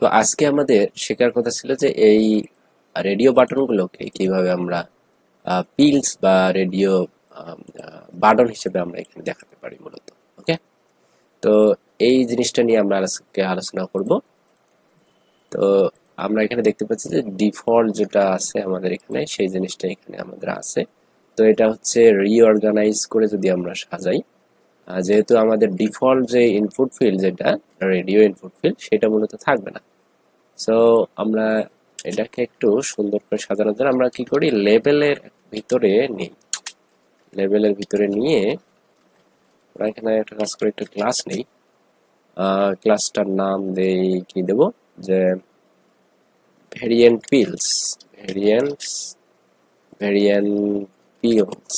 তো আজকে আমাদের শেখার কথা ছিল যে এই রেডিও বাটনগুলোকে কিভাবে আমরা পিলস বা রেডিও বাটন হিসেবে আমরা এখানে দেখাতে পারি মূলত। ওকে, তো এই জিনিসটা নিয়ে আমরা আজকে আলোচনা করব। তো আমরা এখানে দেখতে পাচ্ছি যে ডিফল্ট যেটা আছে আমাদের এখানে সেই জিনিসটা এখানে আমাদের আছে। তো এটা হচ্ছে রিঅর্গানাইজ করে যদি আমরা সাজাই, যেহেতু আমাদের ডিফল্ট যে ইনপুট ফিল্ড যেটা রেডিও ইনপুট ফিল্ড সেটা মূলত থাকবে না। সো আমরা এটাকে একটু সুন্দর করে সাজানোর জন্য আমরা কি করি, লেবেলের ভিতরে নিই। লেবেলের ভিতরে নিয়ে আমরা এখানে একটা কাজ করে একটা ক্লাস নেই। ক্লাসটার নাম দেই, কি দেব, যে variant pills, variants, variant pills,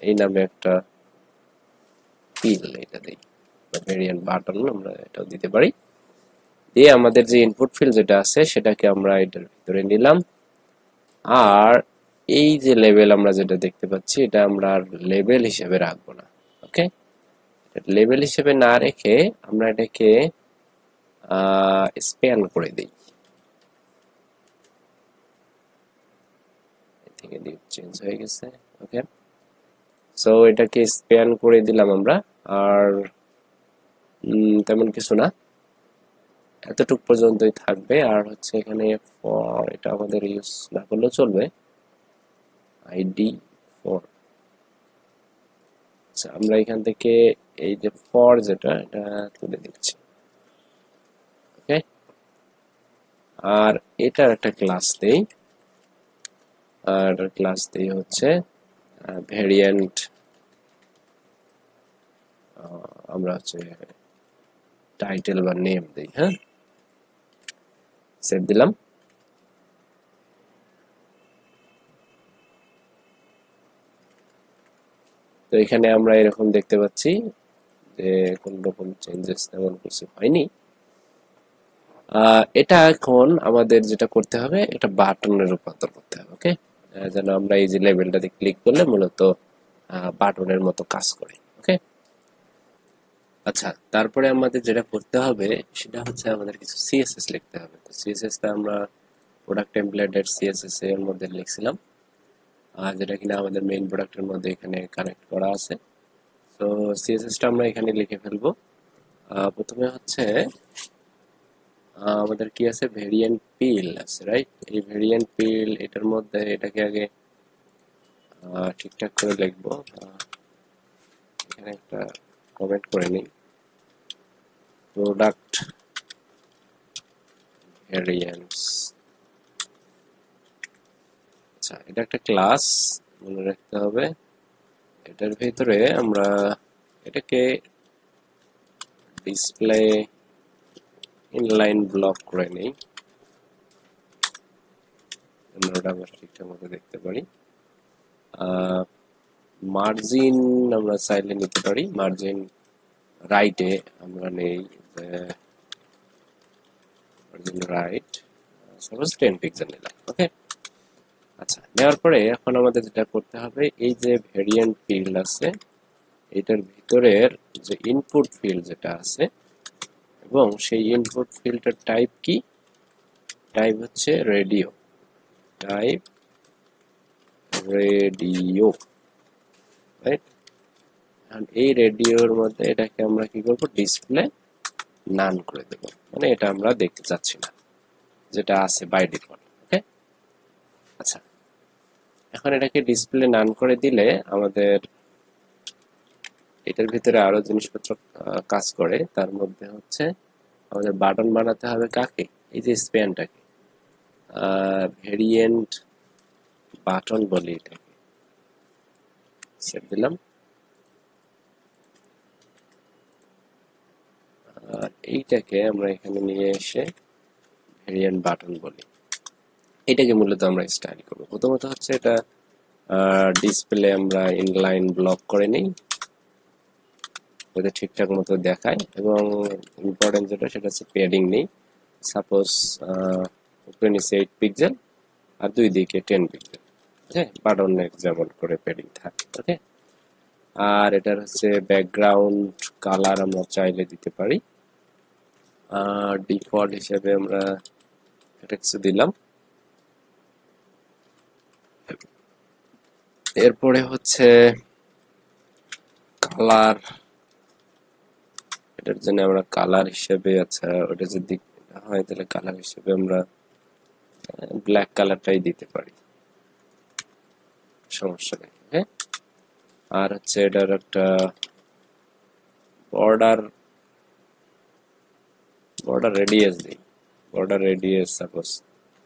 এই নামে একটা পিল এটা দেই। ভেরিয়েন্ট বাটন আমরা এটাও দিতে পারি। দিয়ে আমাদের যে ইনপুট ফিল্ড যেটা আছে সেটাকে আমরা এটার ভিতরে নিলাম। আর এই যে লেভেল আমরা যেটা দেখতে পাচ্ছি এটা আমরা আর লেভেল হিসেবে রাখবো না। ওকে, লেভেল হিসেবে না রেখে আমরা এটাকে স্প্যান করে দিই। থেকে দিয়ে চেঞ্জ হয়ে গেছে। ওকে, সো এটাকে স্প্যান করে দিলাম আমরা। আর তেমন কিছু না, এতটুক পর্যন্তই থাকবে। আর হচ্ছে এখানে ফর, এটা আমাদের ইউজ না করলেও চলবে, আইডি ফর। আচ্ছা, আমরা এখান থেকে এই যে ফর যেটা এটা তুলে দিচ্ছি। ওকে, আর এটার একটা ক্লাস দেই। আর ক্লাস দেই হচ্ছে ভেরিয়েন্ট, আমরা হচ্ছে টাইটেল বা নেম দেই। হ্যাঁ, সেভ দিলাম। তো এখানে আমরা এরকম দেখতে পাচ্ছি যে কোন রকম চেঞ্জেস তেমন কিছু হয়নি। এটা এখন আমাদের যেটা করতে হবে, এটা বাটনে রূপান্তর করতে হবে। ওকে, যেন আমরা এই যে লেভেলটাতে ক্লিক করলে মূলত বাটনের মতো কাজ করে। ওকে, আচ্ছা, তারপরে আমাদের যেটা করতে হবে সেটা হচ্ছে আমাদের কিছু সিএসএস লিখতে হবে। তো সিএসএস টা আমরা প্রোডাক্ট টেমপ্লেটের সিএসএস এর মধ্যে লিখছিলাম, যেটা কিনা আমাদের মেইন প্রোডাক্টের মধ্যে এখানে কানেক্ট করা আছে। তো সিএসএস টা আমরা এখানে লিখে ফেলবো। প্রথমে হচ্ছে আমাদের কি আছে, ভেরিয়েন্ট পিল আছে, রাইট? এই ভেরিয়েন্ট পিল এটার মধ্যে এটাকে আগে ঠিকঠাক করে লিখবো। এখানে একটা কমেন্ট করে নিই, প্রোডাক্ট ভেরিয়েন্টস। আচ্ছা, এটা একটা ক্লাস, মনে রাখতে হবে। এটার ভিতরে আমরা এটাকে ডিসপ্লে ইনলাইন ব্লক করে নেই, আমরা আবার ঠিকঠাক মতো দেখতে পারি। মার্জিন আমরা চাইলে নিতে পারি, মার্জিন রাইটে আমরা নেই, মার্জিন রাইট সাপোজ 10 পিক্সেল নিলাম। ওকে, আচ্ছা, নেওয়ার পরে এখন আমাদের যেটা করতে হবে, এই যে ভেরিয়েন্ট ফিল্ড আছে এটার ভিতরের যে ইনপুট ফিল্ড যেটা আছে, এবং সেই ইনপুট ফিল্ডের টাইপ কি, টাইপ হচ্ছে রেডিও, টাইপ রেডিও, রাইট? এই রেডিওর মধ্যে এটাকে আমরা কি করব, ডিসপ্লে নান করে দেব, মানে এটা আমরা দেখতে চাচ্ছি না, যেটা আছে বাই ডিফল্ট। ওকে, আচ্ছা, এখন এটাকে ডিসপ্লে নান করে দিলে আমাদের এটার ভিতরে আরো জিনিসপত্র কাজ করে। তার মধ্যে হচ্ছে আমাদের বাটন বানাতে হবে কাকে, এই যে স্প্যানটাকে, ভেরিয়েন্ট বাটন বলি এটাকে। সেভ দিলাম। এইটাকে আমরা এখানে নিয়ে এসে ভেরিয়েন্ট বাটন বলি। এটাকে মূলত আমরা স্টাইল করবো। প্রথমত হচ্ছে এটা ডিসপ্লে আমরা ইনলাইন ব্লক করে নিই, যাতে ঠিকঠাক মতো দেখায়। এবং ইম্পর্টেন্ট যেটা সেটা হচ্ছে প্যাডিং নেই, সাপোজ উপরে নিচে 8 পিক্সেল আর দুই দিকে 10 পিক্সেল। ওকে, বাটনের যেমন করে প্যাডিং থাকে। ওকে, আর এটার হচ্ছে ব্যাকগ্রাউন্ড কালার আমরা চাইলে দিতে পারি। ডিফল্ট হিসেবে আমরা এটা কিছু দিলাম। এরপরে হচ্ছে কালার, এটার জন্য আমরা কালার হিসেবে, আচ্ছা ওটা যদি হয় তাহলে কালার হিসেবে আমরা ব্ল্যাক কালারটাই দিতে পারি, সমস্যা নেই। হ্যাঁ, আর হচ্ছে এটার একটা বর্ডার বর্ডার রেডিয়াস দিই, বর্ডার রেডিয়াস সাপোজ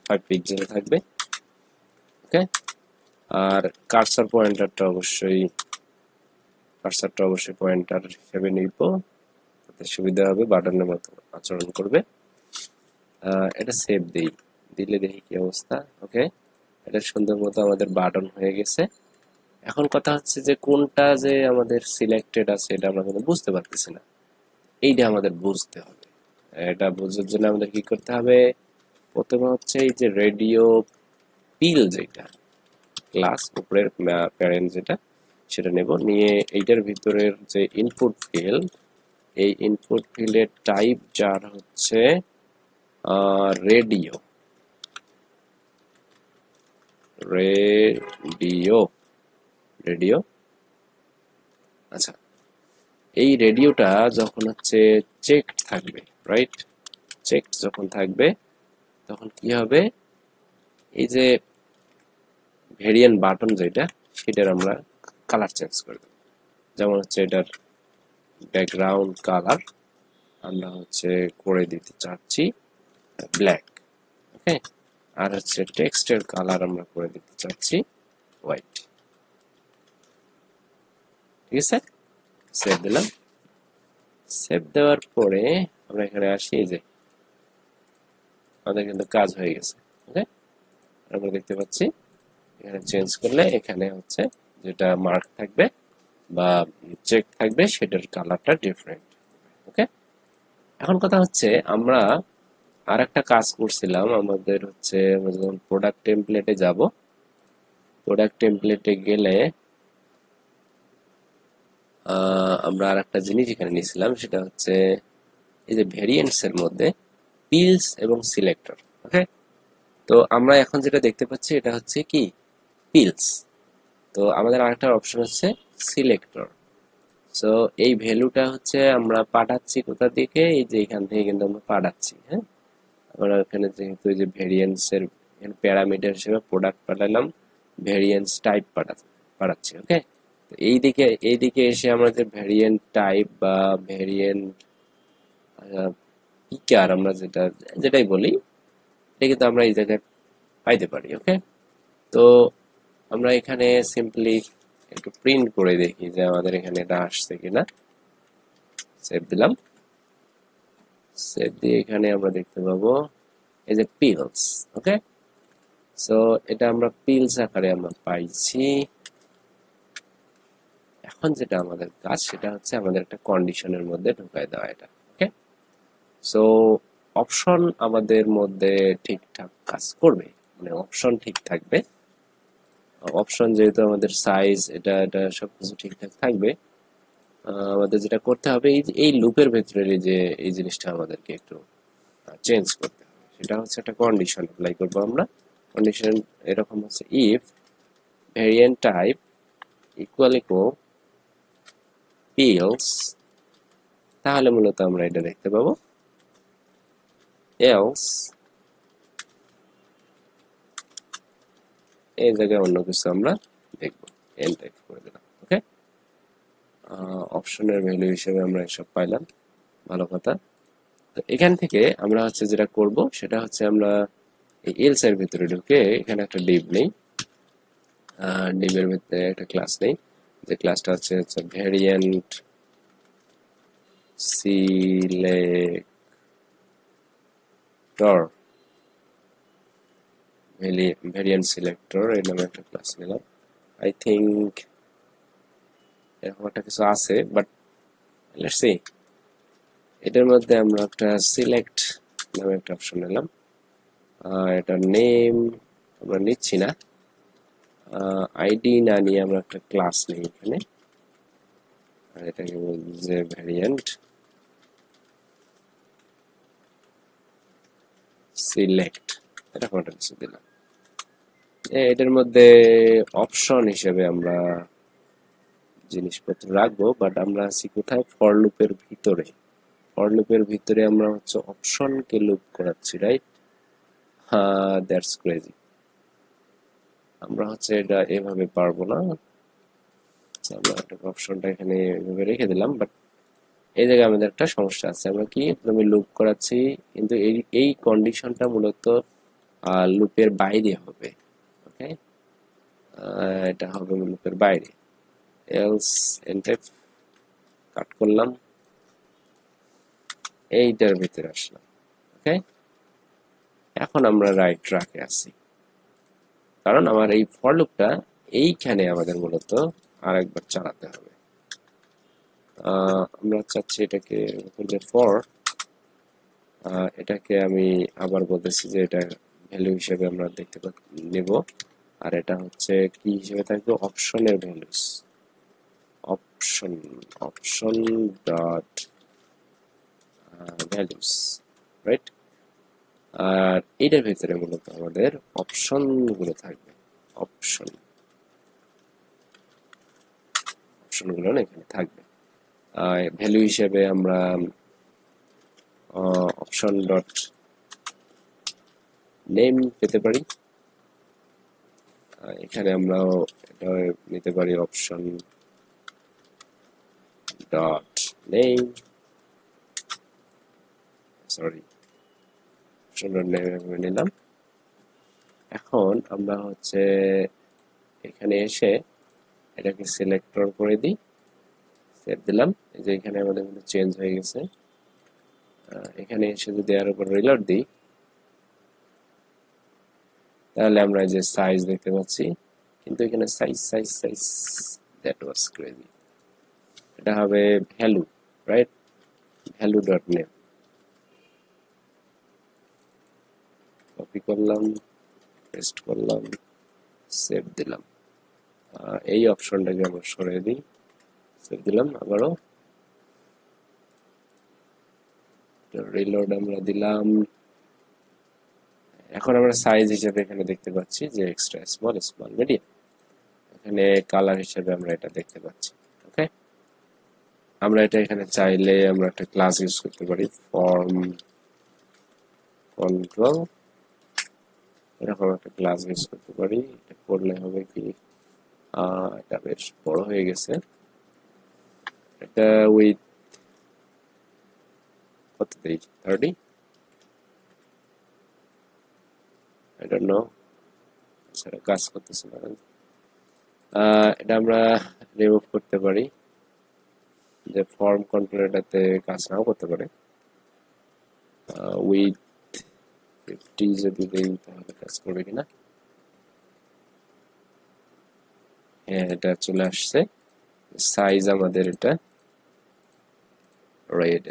5 পিক্সেল থাকবে। ওকে, আর কার্সারটা অবশ্যই পয়েন্টার হিসেবে নিব, তাতে সুবিধা হবে, বাটনের মতো আচরণ করবে। এটা সেভ দিলে দেখি কি অবস্থা। ওকে, এটা সুন্দর মতো আমাদের বাটন হয়ে গেছে। এখন কথা হচ্ছে যে কোনটা যে আমাদের সিলেক্টেড আছে এটা আমরা কিন্তু বুঝতে পারতেছি না, এইটা আমাদের বুঝতে হবে। এটা বোঝার জন্য আমাদের কি করতে হবে, প্রথমে হচ্ছে এই যে রেডিও পিল, যেটা ক্লাস উপরের প্যারেন্ট যেটা, সেটা নেব, নিয়ে এইটার ভিতরের যে ইনপুট ফিল্ড, এই ইনপুট ফিল্ডের টাইপ যার হচ্ছে রেডিও রেডিও রেডিও আচ্ছা, এই রেডিওটা যখন হচ্ছে চেকড থাকবে, রাইট, চেকড যখন থাকবে তখন কি হবে, এই যে ভেরিয়েন্ট বাটন যেটা, সেটার আমরা কালার চেঞ্জ করে দেব। যেমন হচ্ছে এটার ব্যাকগ্রাউন্ড কালার আমরা হচ্ছে করে দিতে চাচ্ছি ব্ল্যাক। ওকে, আর হচ্ছে টেক্সটের কালার আমরা করে দিতে চাচ্ছি হোয়াইট। ঠিক আছে, সেভ দিলাম। সেভ দেওয়ার পরে আমরা এখানে আসি, এই যে আমাদের কিন্তু কাজ হয়ে গেছে। ওকে, আমরা দেখতে পাচ্ছি এখানে চেঞ্জ করলে এখানে হচ্ছে যেটা মার্ক থাকবে বা চেক থাকবে সেটার কালারটা ডিফারেন্ট। ওকে, এখন কথা হচ্ছে আমরা আর একটা কাজ করছিলাম, আমাদের হচ্ছে আমরা যখন প্রোডাক্ট টেমপ্লেটে যাব, প্রোডাক্ট টেমপ্লেটে গেলে আমরা আর একটা জিনিস এখানে নিয়েছিলাম, সেটা হচ্ছে এই যে ভেরিয়েন্টস এর মধ্যে পিলস এবং সিলেক্টর। ওকে, তো আমরা এখন যেটা দেখতে পাচ্ছি এটা হচ্ছে কি পিলস, তো আমাদের আরেকটা অপশন হচ্ছে সিলেক্টর। সো এই ভ্যালুটা হচ্ছে আমরা পাঠাচ্ছি কোথা থেকে, এই যে এখান থেকে কিন্তু আমরা পাঠাচ্ছি। হ্যাঁ, আমরা এখানে যেহেতু এই যে ভেরিয়েন্স এর প্যারামিটার হিসেবে প্রোডাক্ট পাঠালাম, ভেরিয়েন্স টাইপ পাঠাচ্ছি। ওকে, তো এইদিকে এসে আমরা যে ভেরিয়েন্ট টাইপ বা ভেরিয়েন্ট পিকার আমরা যেটাই বলি, এটা কিন্তু আমরা এই জায়গায় পাইতে পারি। ওকে, তো আমরা এখানে সিম্পলি একটু প্রিন্ট করে দেখি যে আমাদের এখানে এটা আসছে কিনা। সেভ দিলাম। সেভ দিয়ে এখানে আমরা দেখতে পাবো এই যে পিলস। ওকে, সো এটা আমরা পিলস আকারে আমরা পাইছি। এখন যেটা আমাদের কাজ সেটা হচ্ছে আমাদের একটা কন্ডিশনের মধ্যে ঢুকাই দেওয়া এটা। ওকে, সো অপশন আমাদের মধ্যে ঠিকঠাক কাজ করবে, মানে অপশন ঠিক থাকবে। অপশন যেহেতু আমাদের সাইজ এটা এটা সবকিছু ঠিকঠাক থাকবে, আমাদের যেটা করতে হবে এই লুপের ভেতরে যে এই জিনিসটা আমাদেরকে একটু চেঞ্জ করতে হবে, সেটা হচ্ছে একটা কন্ডিশন অ্যাপ্লাই করবো আমরা। কন্ডিশন এরকম হচ্ছে, if variant type equal pills, তাহলে মূলত আমরা এটা দেখতে পাবো। এলস, এই জায়গায় অন্য কিছু আমরা দেখবো, এন টাইপ করে দিলাম। ওকে, অপশনের ভ্যালু হিসেবে আমরা এসব পাইলাম, ভালো কথা। তো এখান থেকে আমরা হচ্ছে যেটা করব সেটা হচ্ছে আমরা এই এলস এর ভিতরে ঢুকে এখানে একটা ডিভ নেই, ডিভের ভিতরে একটা ক্লাস নেই, যে ক্লাসটা হচ্ছে ভেরিয়েন্ট সিলেক্টর, ভেরিয়েন্ট সিলেক্টর এই নামে একটা ক্লাস নিলাম। আই থিঙ্ক এরকম একটা কিছু আছে, বাট লেটস সি। এটার মধ্যে আমরা একটা সিলেক্ট নামে একটা অপশন নিলাম, এটার নেম আমরা নিচ্ছি না, আইডি না নিয়ে আমরা একটা ক্লাস নেই এখানে, আর এটাকে বলছি যে ভ্যারিয়েন্ট সিলেক্ট এরকম একটা কিছু দিলাম। এটার মধ্যে অপশন হিসেবে আমরা জিনিসপত্র রাখবো, বাট আমরা আছি কোথায়, ফর লুপের ভিতরে। ফর লুপের ভিতরে আমরা হচ্ছে অপশনকে লুপ করাচ্ছি, রাইট? হ্যাঁ, দ্যাটস ক্রেজি। আমরা হচ্ছে এটা এভাবে পারবো না। আমরা একটা অপশনটা এখানে এভাবে রেখে দিলাম, বাট এই জায়গায় আমাদের একটা সমস্যা আছে। আমরা কি প্রথমে লুপ করাচ্ছি, কিন্তু এই কন্ডিশনটা মূলত লুপের বাইরে হবে। ওকে, এটা হবে লুপের বাইরে। এলস এনটেপ কাট করলাম, এইটার ভিতরে আসলাম। ওকে, এখন আমরা রাইট ট্র্যাকে আছি, কারণ আমার এই ফর লুপটা এইখানে আমাদের মূলত আরেকবার চালাতে হবে। আমরা চাচ্ছি এটাকে ফর, এটাকে আমি আবার বলতেছি যে এটা ভ্যালু হিসেবে আমরা দেখতে নেব, আর এটা হচ্ছে কি হিসেবে থাকবে, অপশনের values. Option option dot values, right? আর এটার ভিতরে মূলত আমাদের অপশন গুলো থাকবে। অপশন অপশনগুলো এখানে থাকবে। ভ্যালু হিসেবে আমরা অপশন ডট নেম পেতে পারি। এখানে আমরা এটা নিতে পারি option dot name, sorry, option dot name নিলাম। এখন আমরা হচ্ছে এখানে এসে এটাকে সিলেক্টর করে দিই, সেভ দিলাম। এই যে এখানে আমাদের কিন্তু চেঞ্জ হয়ে গেছে। এখানে এসে যদি এর উপর রিলোড দিই, তাহলে আমরা যে সাইজ দেখতে পাচ্ছি, কিন্তু এখানে সাইজ দ্যাট ওয়াজ ক্রেজি। এটা হবে value, right? Value dot name. Copy করলাম, পেস্ট করলাম, সেভ দিলাম। এই অপশনটাকে আমরা সরিয়ে দিই, সেভ দিলাম। আবারও রিলোড আমরা দিলাম। এখন আমরা সাইজ হিসেবে এখানে দেখতে পাচ্ছি যে এক্সট্রা স্মল, স্মল, মিডিয়াম। এখানে কালার হিসেবে আমরা এটা দেখতে পাচ্ছি। ওকে, আমরা এটা এখানে চাইলে আমরা একটা ক্লাস ইউজ করতে পারি, ফর্ম কন্ট্রোল, এরকম একটা ক্লাস ইউজ করতে পারি। এটা করলে হবে কি, এটা বেশ বড় হয়ে গেছে। এটা উইথ কত দেই, 30, আই ডোন্ট নো, সেটা কাজ করতেছে না। এটা আমরা রিমুভ করতে পারি, যে ফর্ম কন্ট্রোল এটাতে কাজ নাও করতে পারে। উইথ 50 যদি দেই তাহলে কাজ করবে কিনা। হ্যাঁ, এটা চলে আসছে। সাইজ আমাদের এটা রাইট।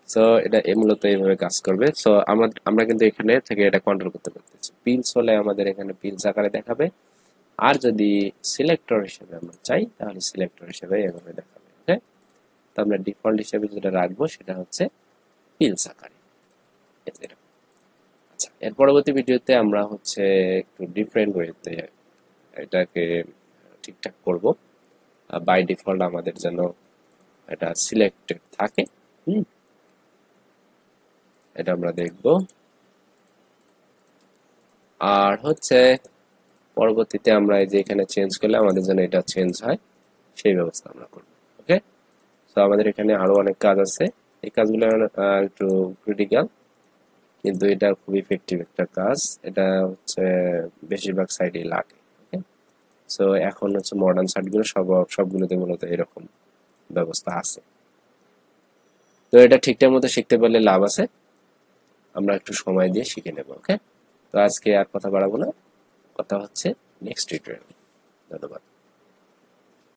সো এটা মূলত এইভাবে কাজ করবে। সো আমরা কিন্তু এখানে থেকে এটা কন্ট্রোল করতে পারতেছি। পিলস হলে আমাদের এখানে পিলস আকারে দেখাবে, আর যদি সিলেক্টর হিসেবে আমরা চাই তাহলে সিলেক্টর হিসেবে এভাবে দেখাবে। ওকে, তো আমরা ডিফল্ট হিসেবে যেটা রাখবো সেটা হচ্ছে পিলস আকারে। আচ্ছা, এর পরবর্তী ভিডিওতে আমরা হচ্ছে একটু ডিফারেন্ট ওয়েতে এটাকে ঠিকঠাক করব। বাই ডিফল্ট আমাদের যেন এটা সিলেক্টেড থাকে। এটা আমরা দেখব। আর হচ্ছে পরবর্তীতে আমরা এই যে এখানে চেঞ্জ করলে আমাদের যেন এটা চেঞ্জ হয় সেই ব্যবস্থা আমরা করব। ওকে, তো আমাদের এখানে আরো অনেক কাজ আছে। এই কাজগুলো একটু ক্রিটিক্যাল, কিন্তু এটা খুব ইফেক্টিভ একটা কাজ। এটা হচ্ছে বেশিরভাগ সাইডেই লাগে। ওকে, সো এখন হচ্ছে মডার্ন সাইটগুলো সবগুলোতে মূলত এরকম ব্যবস্থা আছে। তো এটা ঠিকঠাক মতো শিখতে পারলে লাভ আছে। আমরা একটু সময় দিয়ে শিখে নেব। ওকে, তো আজকে আর কথা বাড়াবো না, কথা হচ্ছে নেক্সট টিউটোরিয়াল। ধন্যবাদ।